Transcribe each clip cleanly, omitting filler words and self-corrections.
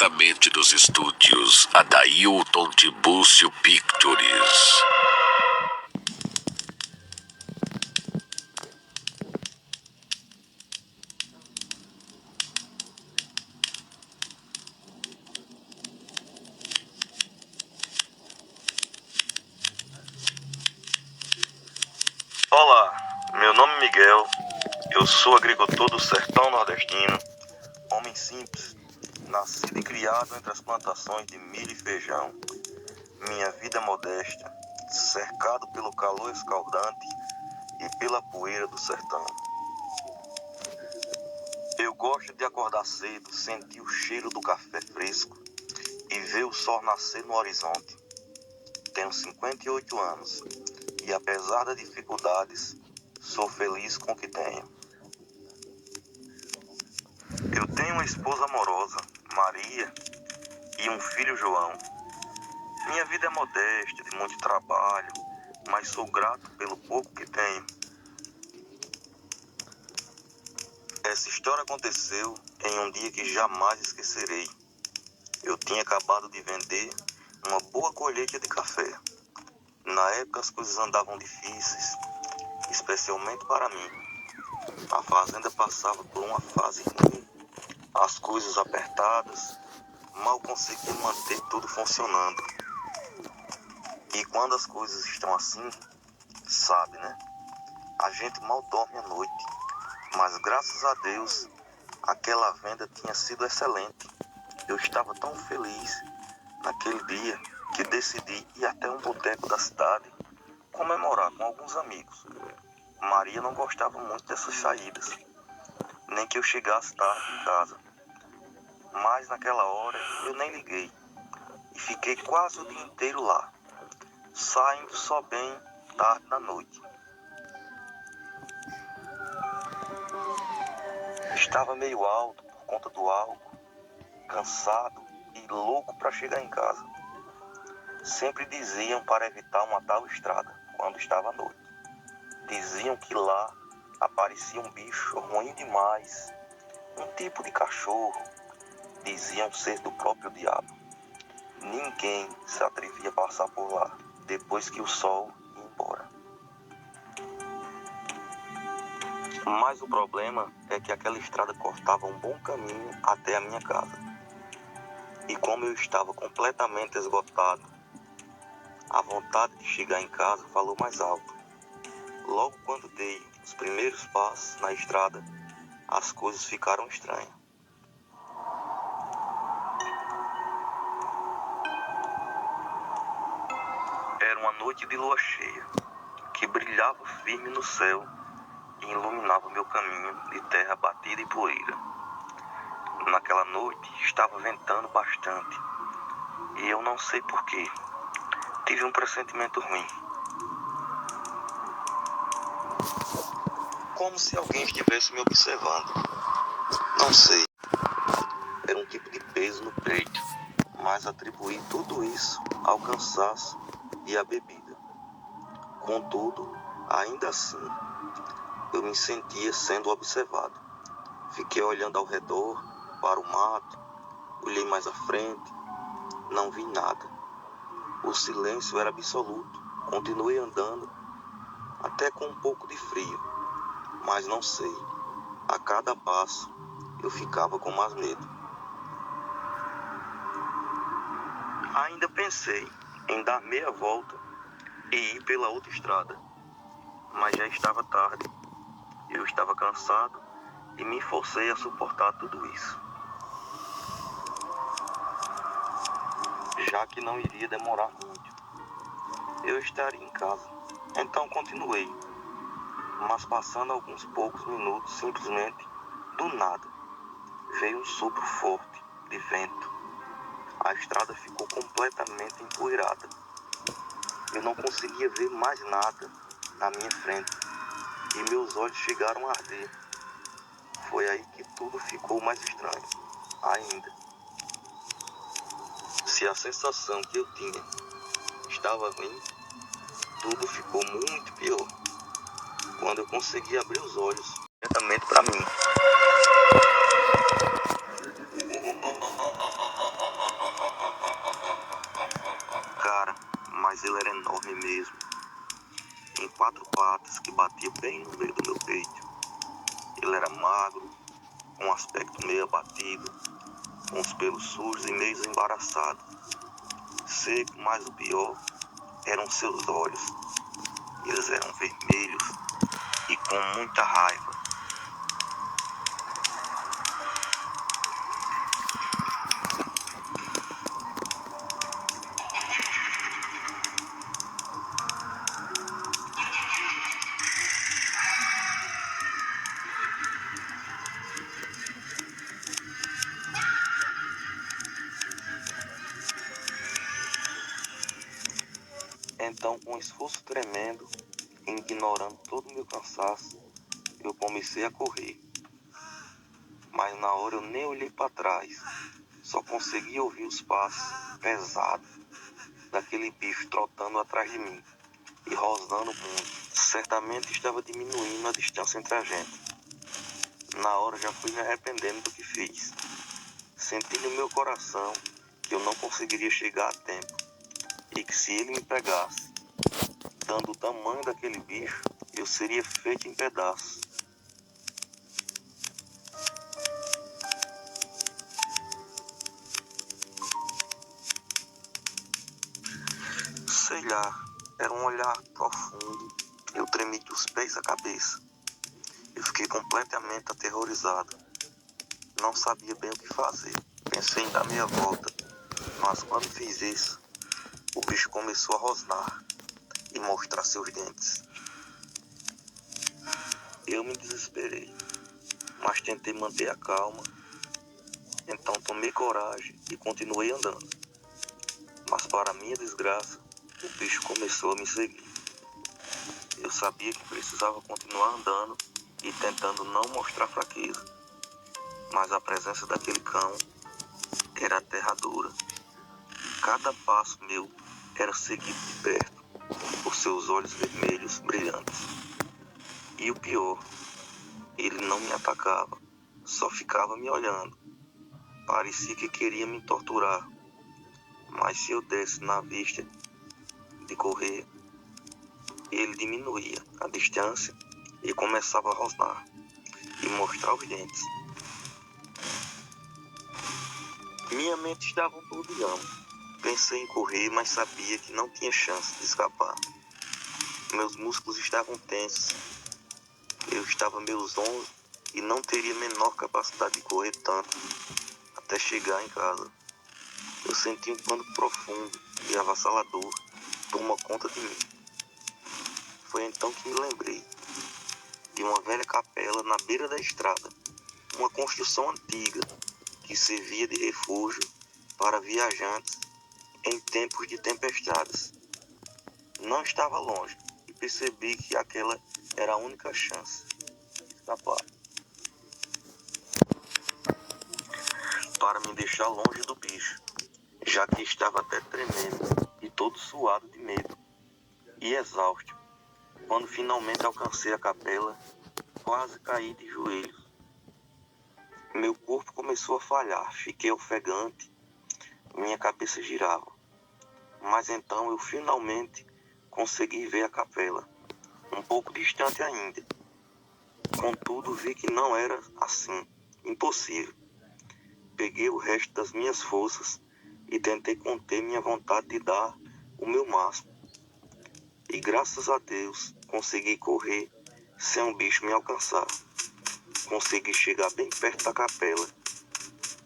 diretamente dos estúdios Adailton Tibúcio Pictures. Olá, meu nome é Miguel, eu sou agricultor do sertão nordestino, homem simples, nascido e criado entre as plantações de milho e feijão. Minha vida é modesta, cercado pelo calor escaldante e pela poeira do sertão. Eu gosto de acordar cedo, sentir o cheiro do café fresco e ver o sol nascer no horizonte. Tenho 58 anos e, apesar das dificuldades, sou feliz com o que tenho. Eu tenho uma esposa amorosa, Maria, e um filho, João. Minha vida é modesta, de muito trabalho, mas sou grato pelo pouco que tenho. Essa história aconteceu em um dia que jamais esquecerei. Eu tinha acabado de vender uma boa colheita de café. Na época as coisas andavam difíceis, especialmente para mim. A fazenda passava por uma fase ruim, as coisas apertadas, mal conseguia manter tudo funcionando. E quando as coisas estão assim, sabe, né? A gente mal dorme à noite. Mas graças a Deus, aquela venda tinha sido excelente. Eu estava tão feliz naquele dia que decidi ir até um boteco da cidade comemorar com alguns amigos. Maria não gostava muito dessas saídas, nem que eu chegasse tarde em casa. Mas naquela hora eu nem liguei e fiquei quase o dia inteiro lá, saindo só bem tarde da noite. Estava meio alto por conta do álcool, cansado e louco para chegar em casa. Sempre diziam para evitar uma tal estrada quando estava à noite. Diziam que lá aparecia um bicho ruim demais, um tipo de cachorro. Diziam ser do próprio diabo. Ninguém se atrevia a passar por lá depois que o sol ia embora. Mas o problema é que aquela estrada cortava um bom caminho até a minha casa. E como eu estava completamente esgotado, a vontade de chegar em casa falou mais alto. Logo quando dei os primeiros passos na estrada, as coisas ficaram estranhas. Era uma noite de lua cheia, que brilhava firme no céu e iluminava meu caminho de terra batida e poeira. Naquela noite estava ventando bastante e eu não sei porquê. Tive um pressentimento ruim. Como se alguém estivesse me observando. Não sei. Era um tipo de peso no peito, mas atribuí tudo isso ao cansaço e à bebida. Contudo, ainda assim, eu me sentia sendo observado. Fiquei olhando ao redor, para o mato, olhei mais à frente, não vi nada. O silêncio era absoluto. Continuei andando, até com um pouco de frio, mas não sei. A cada passo, eu ficava com mais medo. Ainda pensei em dar meia volta e ir pela outra estrada, mas já estava tarde. Eu estava cansado e me forcei a suportar tudo isso, já que não iria demorar muito. Eu estaria em casa, então continuei. Mas passando alguns poucos minutos, simplesmente, do nada, veio um sopro forte de vento. A estrada ficou completamente empoeirada. Eu não conseguia ver mais nada na minha frente e meus olhos chegaram a arder. Foi aí que tudo ficou mais estranho ainda. Se a sensação que eu tinha estava ruim, tudo ficou muito pior quando eu consegui abrir os olhos diretamente para mim. enorme mesmo, em 4 patas que batia bem no meio do meu peito. Ele era magro, com um aspecto meio abatido, com os pelos sujos e meio embaraçado. Seco, mas o pior eram seus olhos. Eles eram vermelhos e com muita raiva. Então, com um esforço tremendo, ignorando todo o meu cansaço, eu comecei a correr. Mas na hora eu nem olhei para trás, só consegui ouvir os passos pesados daquele bicho trotando atrás de mim e rosnando muito. Certamente estava diminuindo a distância entre a gente. Na hora já fui me arrependendo do que fiz. Senti no meu coração que eu não conseguiria chegar a tempo e que se ele me pegasse, dando o tamanho daquele bicho, eu seria feito em pedaços. Sei lá, era um olhar profundo. Eu tremi dos pés à cabeça. Eu fiquei completamente aterrorizado. Não sabia bem o que fazer. Pensei em dar meia volta, mas quando fiz isso, o bicho começou a rosnar e mostrar seus dentes. Eu me desesperei, mas tentei manter a calma. Então tomei coragem e continuei andando. Mas para minha desgraça, o bicho começou a me seguir. Eu sabia que precisava continuar andando e tentando não mostrar fraqueza. Mas a presença daquele cão era aterradora. Cada passo meu era seguido de perto por seus olhos vermelhos brilhantes. E o pior, ele não me atacava, só ficava me olhando. Parecia que queria me torturar. Mas se eu desse na vista de correr, ele diminuía a distância e começava a rosnar e mostrar os dentes. Minha mente estava um turbilhão. Pensei em correr, mas sabia que não tinha chance de escapar. Meus músculos estavam tensos. Eu estava meio zonzo e não teria a menor capacidade de correr tanto até chegar em casa. Eu senti um pânico profundo e avassalador tomar conta de mim. Foi então que me lembrei de uma velha capela na beira da estrada, uma construção antiga que servia de refúgio para viajantes em tempos de tempestades. Não estava longe e percebi que aquela era a única chance de escapar. Para me deixar longe do bicho, já que estava até tremendo e todo suado de medo e exausto. Quando finalmente alcancei a capela, quase caí de joelhos. Meu corpo começou a falhar, fiquei ofegante, minha cabeça girava. Mas então eu finalmente consegui ver a capela, um pouco distante ainda. Contudo, vi que não era assim, impossível. Peguei o resto das minhas forças e tentei conter minha vontade de dar o meu máximo. E graças a Deus consegui correr sem um bicho me alcançar. Consegui chegar bem perto da capela.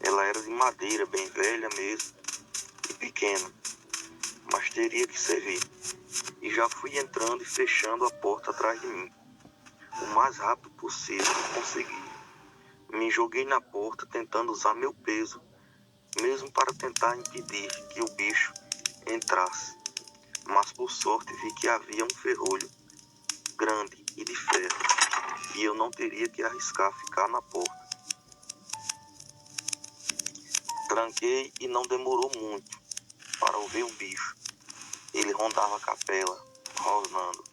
Ela era de madeira, bem velha mesmo, e pequena, mas teria que servir. E já fui entrando e fechando a porta atrás de mim. O mais rápido possível consegui. Me joguei na porta tentando usar meu peso, mesmo para tentar impedir que o bicho entrasse. Mas por sorte vi que havia um ferrolho grande e de ferro, e eu não teria que arriscar ficar na porta. Tranquei e não demorou muito para ouvir o bicho. Ele rondava a capela, rosnando.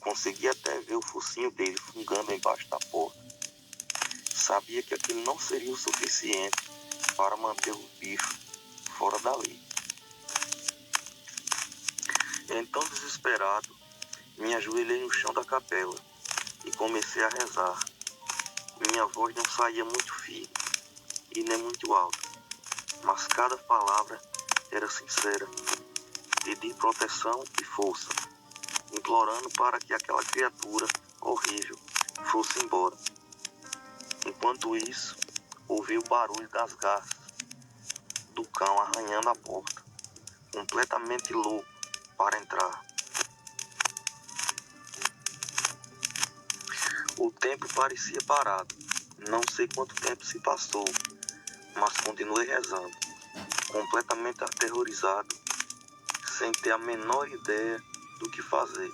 Consegui até ver o focinho dele fungando embaixo da porta. Sabia que aquilo não seria o suficiente para manter o bicho fora dali. Então, desesperado, me ajoelhei no chão da capela e comecei a rezar. Minha voz não saía muito firme e nem muito alta, mas cada palavra era sincera. Pedi proteção e força, implorando para que aquela criatura horrível fosse embora. Enquanto isso, ouvi o barulho das garras do cão arranhando a porta, completamente louco para entrar. O tempo parecia parado. Não sei quanto tempo se passou, mas continuei rezando, completamente aterrorizado, sem ter a menor ideia do que fazer.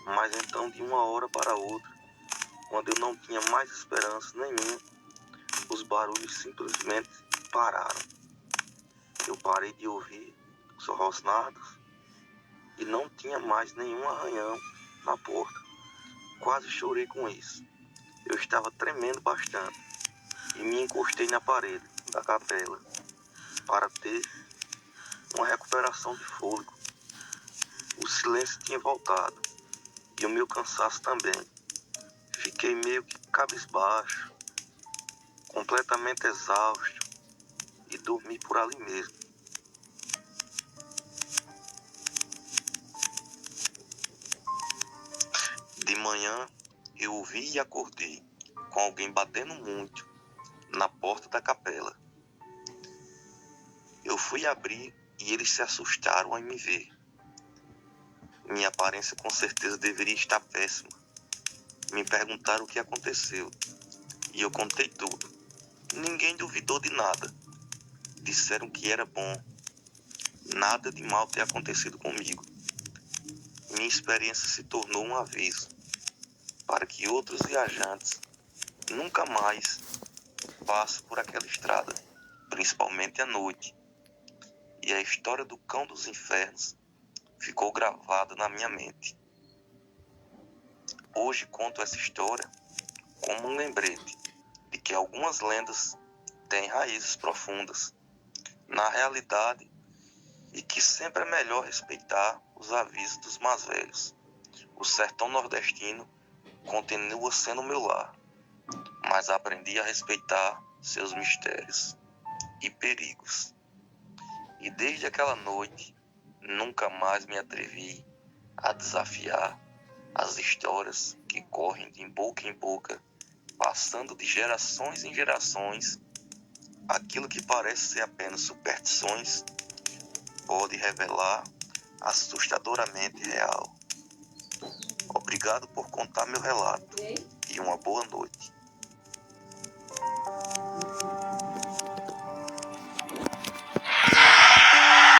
Mas então, de uma hora para outra, quando eu não tinha mais esperança nenhuma, os barulhos simplesmente pararam. Eu parei de ouvir os rosnados e não tinha mais nenhum arranhão na porta. Quase chorei com isso. Eu estava tremendo bastante e me encostei na parede da capela para ter uma recuperação de fôlego. O silêncio tinha voltado e o meu cansaço também. Fiquei meio que cabisbaixo, completamente exausto e dormi por ali mesmo. De manhã eu ouvi e acordei com alguém batendo muito na porta da capela. Eu fui abrir e eles se assustaram ao me ver. Minha aparência com certeza deveria estar péssima. Me perguntaram o que aconteceu e eu contei tudo. Ninguém duvidou de nada. Disseram que era bom. Nada de mal ter acontecido comigo. Minha experiência se tornou um aviso para que outros viajantes nunca mais passem por aquela estrada, principalmente à noite. E a história do cão dos infernos ficou gravada na minha mente. Hoje conto essa história como um lembrete de que algumas lendas têm raízes profundas na realidade e que sempre é melhor respeitar os avisos dos mais velhos. O sertão nordestino continua sendo meu lar, mas aprendi a respeitar seus mistérios e perigos. E desde aquela noite, nunca mais me atrevi a desafiar as histórias que correm de boca em boca, passando de gerações em gerações. Aquilo que parece ser apenas superstições pode revelar assustadoramente real. Obrigado por contar meu relato e uma boa noite.